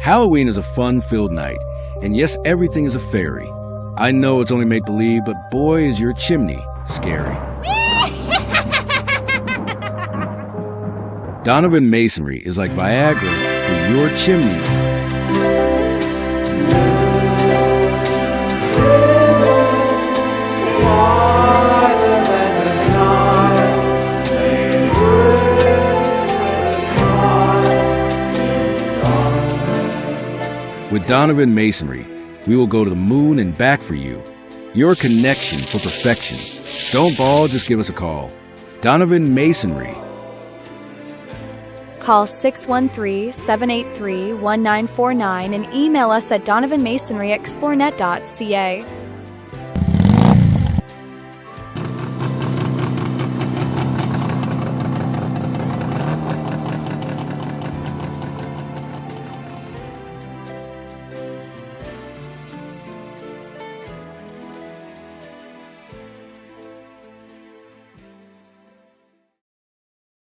Halloween is a fun-filled night, and yes, everything is a fairy. I know it's only make-believe, but boy is your chimney scary. Donovan Masonry is like Viagra for your chimneys. With Donovan Masonry, we will go to the moon and back for you. Your connection for perfection. Don't ball, just give us a call. Donovan Masonry. Call 613-783-1949 and email us at donovanmasonry@explorenet.ca.